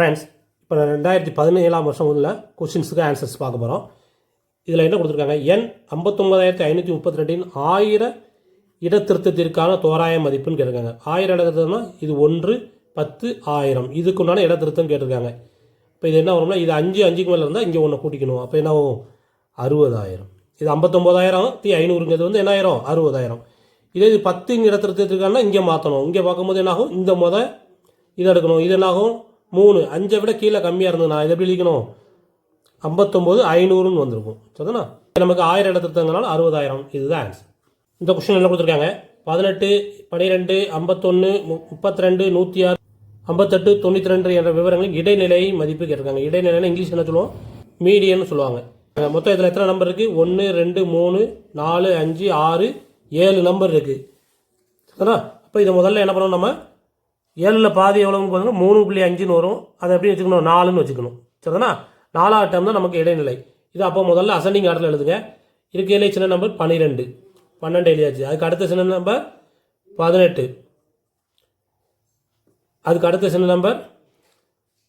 Friends, இப்போ 2017 வருஷம் உள்ள கொஸ்டின்ஸுக்கு ஆன்சர்ஸ் பார்க்க போகிறோம். இதில் என்ன கொடுத்துருக்காங்க, எண் 59,532 1000 இடத்திருத்தத்திற்கான தோராய மதிப்புன்னு கேட்டிருக்காங்க. 1000 இடத்திருத்தம்னா இது 1, 10, 1000 இதுக்குண்டான இடத்திருத்தம் கேட்டிருக்காங்க. இப்போ இது என்ன வரும்னா, இது 5க்கு மேலே இருந்தால் இங்கே ஒன்று கூட்டிக்கணும். அப்போ என்ன ஆகும், 60,000. இது 59,500ங்கிறது வந்து என்ன ஆயிரும், 60,000. இதே இது 10 இடத்திருத்தத்திற்கான இங்கே மாற்றணும். இங்கே பார்க்கும்போது என்னாகும், இந்த இதை எடுக்கணும். இது என்னாகும், 3 5 விட கீழே கம்மியாக இருந்ததுண்ணா இதை எப்படி எழுதிக்கணும், 59,500ன்னு வந்திருக்கும். சரிதானா? நமக்கு 1000 இடத்திருத்தங்கனால 60,000. இதுதான் ஆன்சர். இந்த கொஸ்டின் என்ன கொடுத்துருக்காங்க, 18, 12, 51, 32, 106, 58, 92 என்ற விவரங்களின் இடைநிலை மதிப்பு கேட்டிருக்காங்க. இடைநிலைன்னு இங்கிலீஷ் என்ன சொல்லுவோம், மீடியன்னு சொல்லுவாங்க. மொத்தம் இதில் எத்தனை நம்பர் இருக்குது, 1, 2, 3, 4, 5, 6, 7 நம்பர் இருக்குது. சரிதானா? அப்போ இதை முதல்ல என்ன பண்ணணும், நம்ம 7ல் பாதி எவ்வளோன்னு பார்த்தீங்கன்னா 3.5ன்னு வரும். அதை எப்படி வச்சுக்கணும், 4ன்னு வச்சுக்கணும். சரிதானா? 4வது டேர்ம் தான் நமக்கு இடைநிலை. இது அப்போ முதல்ல அசெண்டிங் ஆர்டரில் எழுதுங்க. இருக்கையிலே சின்ன நம்பர் 12 எழுதியாச்சு. அதுக்கு அடுத்த சின்ன நம்பர் 18, அதுக்கு அடுத்த சின்ன நம்பர்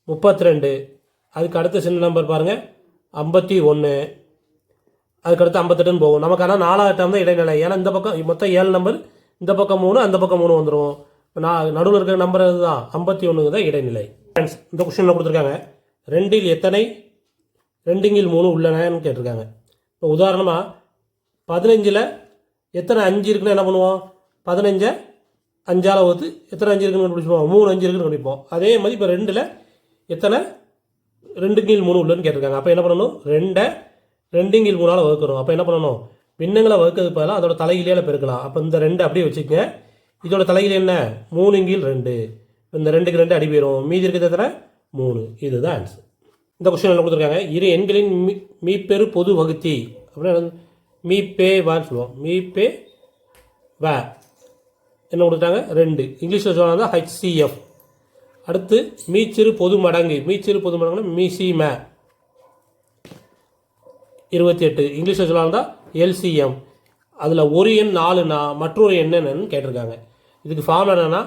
32, அதுக்கு அடுத்த சின்ன நம்பர் பாருங்கள் 51, அதுக்கு அடுத்து 58ன்னு போகும். நமக்கு ஆனால் 4வது டேர்ம் தான் இடைநிலை. ஏன்னா இந்த பக்கம் மொத்தம் 7 நம்பர், இந்த பக்கம் 3, அந்த பக்கம் 3 வந்துடும். நடுவில் இருக்கிற நம்பர் தான் 51 தான் இடைநிலை. ஃப்ரெண்ட்ஸ், இந்த கொஸ்டினில் கொடுத்துருக்காங்க, 2ல் எத்தனை 2/3 உள்ளனன்னு கேட்டிருக்காங்க. இப்போ உதாரணமாக 15ல் எத்தனை 5 இருக்குன்னு என்ன பண்ணுவோம், 15 5ஆல் வகுத்து எத்தனை 5 இருக்குன்னு கண்டுபிடிப்போம், 3 5 இருக்குன்னு கண்டுபிடிப்போம். அதே மாதிரி இப்போ 2ல் எத்தனை 2/3 உள்ளன்னு கேட்டிருக்காங்க. அப்போ என்ன பண்ணணும், 2ஐ 2/3ஆல் வகுக்கிறோம். அப்போ என்ன பண்ணணும், பின்னங்களை வகுக்கிறது பதிலாக அதோட தலையிலேயே பெருக்கலாம். அப்போ இந்த 2 அப்படியே வச்சுக்கங்க. இதோட தலையில் என்ன, 3/2. இந்த 2க்கு 2 அடி போயிடும். மீதி இருக்கிறது எத்தனை, 3. இதுதான் ஆன்சர். இந்த கொஸ்டின் என்ன கொடுத்துருக்காங்க, இரு எண்களின் மீப்பெரு பொது வகுத்தி அப்படின்னா மீப்பே வான்னு சொல்லுவோம். மீப்பே வே என்ன கொடுத்துட்டாங்க, 2. இங்கிலீஷில் சொன்னாங்க HCF. அடுத்து மீச்சிறு பொது மடங்கு, மீச்சிறு பொது மடங்குன்னா மீசிமே 28. இங்கிலீஷில் சொன்னாங்க LCM. அதில் ஒரு எண் 4னா மற்றொரு எண் என்னன்னு கேட்டிருக்காங்க. இதுக்கு ஃபார்ம் என்னன்னா,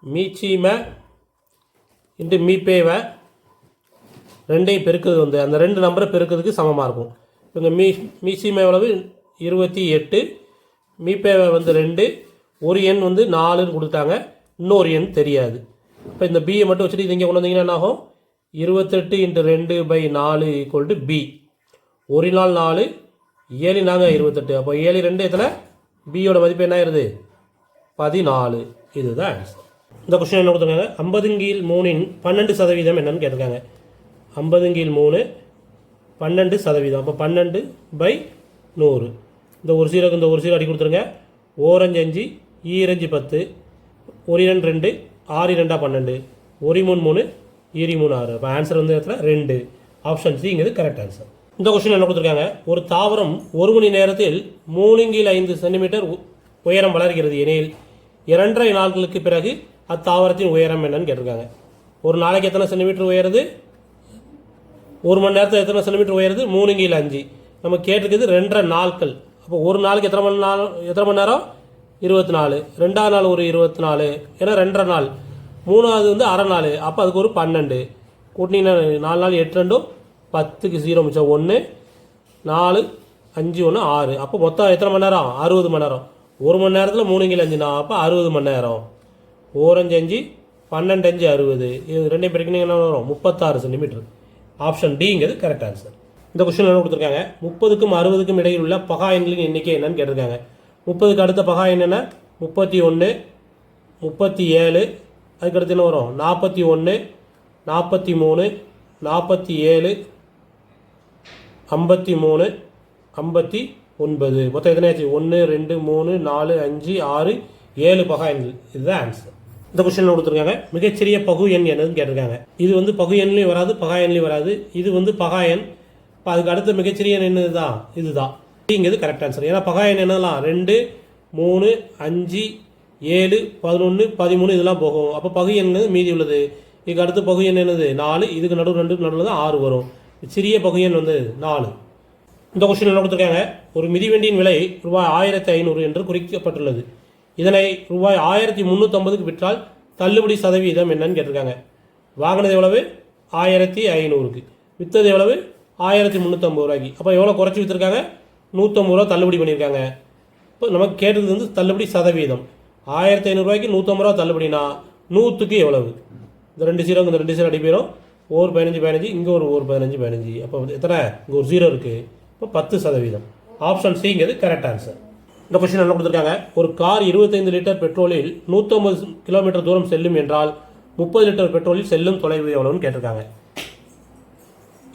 மீச்சிமே இன்ட்டு மீப்பேவை 2ஐயும் பெருக்குறது வந்து அந்த 2 நம்பரை பெருக்கிறதுக்கு சமமாக இருக்கும். இப்போ மீசிமே எவ்வளவு, 28, மீப்பேவை வந்து 2, ஒரு எண் வந்து 4ன்னு கொடுத்தாங்க, இன்னொரு எண் தெரியாது. இப்போ இந்த பியை மட்டும் வச்சுட்டு இது இங்கே கொண்டு வந்தீங்கன்னா என்ன ஆகும், 28 × 2/4 = B. ஒரு நாள் 4, 7 நாங்க 28. அப்போ 7 2 எத்தனை, பியோட மதிப்பு என்ன ஆயிருது, 14. இதுதான் ஆன்சர். இந்த கொஸ்டின் என்ன கொடுத்துருக்காங்க, 50/3 12% என்னன்னு கேட்டிருக்காங்க. 50/3 12%. அப்போ 12/100. இந்த ஒரு சீரோக்கு இந்த ஒரு சீரோ அடி கொடுத்துருங்க. 4 5 5, 2 10, 1 2 2, 6 2 12, 1 3 3, 2 3 6. அப்போ ஆன்சர் வந்து எத்தனை, 2. ஆப்ஷன் சிங்கிறது கரெக்ட் ஆன்சர். இந்த கொஸ்டின் என்ன கொடுத்துருக்காங்க, ஒரு தாவரம் 1 மணி நேரத்தில் 3/5 சென்டிமீட்டர் உயரம் வளர்கிறது எனில் 2.5 நாட்களுக்கு பிறகு அத்தாவரத்தின் உயரம் என்னன்னு கேட்டிருக்காங்க. ஒரு நாளைக்கு எத்தனை சென்டிமீட்டர் உயருது, 1 மணி நேரத்தில் எத்தனை சென்டிமீட்டர் உயருது, 3/5. நம்ம கேட்டிருக்குது 2.5 நாட்கள். அப்போ ஒரு நாளைக்கு எத்தனை மணி நேரம், 24. 2வது நாள் ஒரு 24, ஏன்னா 2.5 நாள். 3வது வந்து அரை நாள். அப்போ அதுக்கு ஒரு 12 கூட்டினீங்கன்னா 4 நாள் 8 2 10க்கு 0 மிச்சம் 1, 4 5 1 6. அப்போ மொத்தம் எத்தனை மணி நேரம், 60 மணி நேரம். ஒரு மணி நேரத்தில் 3/5னா அப்போ 60 மணி நேரம். 4 5 5, 12 5 60. இது 2 பெருக்கினீங்கன்னா வரும் 36 சென்டிமீட்டர். ஆப்ஷன் டிங்கிறது கரெக்ட் ஆன்சர். இந்த கொஸ்டின் என்ன கொடுத்துருக்காங்க, 30க்கும் 60க்கும் இடையில் உள்ள பகா எண்களின் எண்ணிக்கை என்னன்னு கேட்டிருக்காங்க. 30க்கு அடுத்த பகா எண் என்ன, 31, 37. அதுக்கடுத்து என்ன வரும், 41, 43, 47, 53, 59. மொத்தம் எத்தனையாச்சு, 1 2 3 4 5 6 7 பகா எண்கள். இதுதான் ஆன்சர். இந்த கொஸ்டின் கொடுத்துருக்காங்க, மிகச்சிறிய பகு எண் என்னன்னு கேட்டிருக்காங்க. இது வந்து பகு எண்லையும் வராது, பகா எண்லையும் வராது. இது வந்து பகா எண். இப்போ அதுக்கு அடுத்த மிகச்சிறிய எண் என்னதுதான், இதுதான். இங்கிறது கரெக்ட் ஆன்சர். ஏன்னா பகா எண் என்னலாம் 2 3 5 7 11 13 இதெல்லாம் போகும். அப்போ பகு எண் மீதி உள்ளது. இதுக்கு அடுத்து பகு எண் என்னது, 4. இதுக்கு நடுவில் தான் 6 வரும். சிறிய பகு எண் வந்து 4. இந்த கொஸ்டின் என்ன கொடுத்துருக்காங்க, ஒரு மிதிவண்டியின் விலை ரூபாய் 1500 என்று குறிக்கப்பட்டுள்ளது. இதனை ரூபாய் 1350க்கு விற்றால் தள்ளுபடி சதவீதம் என்னன்னு கேட்டிருக்காங்க. வாங்கினது எவ்வளவு, 1500க்கு விற்றது எவ்வளவு 1350 ரூபாய்க்கு. அப்போ எவ்வளோ குறைச்சி விற்றுருக்காங்க? 150 ரூபா தள்ளுபடி பண்ணியிருக்காங்க. இப்போ நமக்கு கேட்டது வந்து தள்ளுபடி சதவீதம். 1500 ரூபாய்க்கு 150 ரூபா தள்ளுபடினா 100க்கு எவ்வளவு? இந்த 2 0 இந்த 2 0 அடி போயிடும். ஒரு 15 15 இங்கே ஒரு 15 15. அப்போ எத்தனை? இங்கே ஒரு 0 இருக்குது. இப்போ 10%. ஆப்ஷன் சிங்கிறது கரெக்ட் ஆன்சர். இந்த கொஸ்டின் என்ன கொடுத்துருக்காங்க? ஒரு கார் 25 லிட்டர் பெட்ரோலில் 150 கிலோமீட்டர் தூரம் செல்லும் என்றால் 30 லிட்டர் பெட்ரோலில் செல்லும் தொலைவு எவ்வளோன்னு கேட்டிருக்காங்க.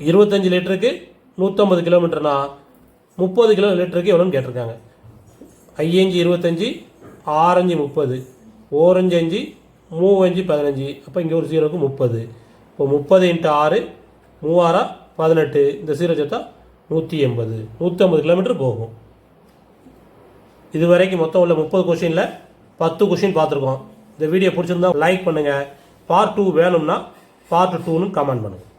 25 லிட்டருக்கு 150 கிலோமீட்டர்னா 30 கிலோ லிட்டருக்கு எவ்வளோன்னு கேட்டிருக்காங்க. 5 25 6 30 4 5 3 15. அப்போ இங்கே ஒரு 0க்கு 30. இப்போ 30 × 6 3 18. இந்த 0 சேர்த்தா 180. 150 கிலோமீட்டர் போகும். இது வரைக்கும் மொத்தம் உள்ள 30 கொஷினில் 10 கொஷின் பார்த்துருக்கோம். இந்த வீடியோ பிடிச்சிருந்தா லைக் பண்ணுங்கள். பார்ட் 2 வேணும்னா பார்ட் 2ன்னு கமெண்ட் பண்ணுங்கள்.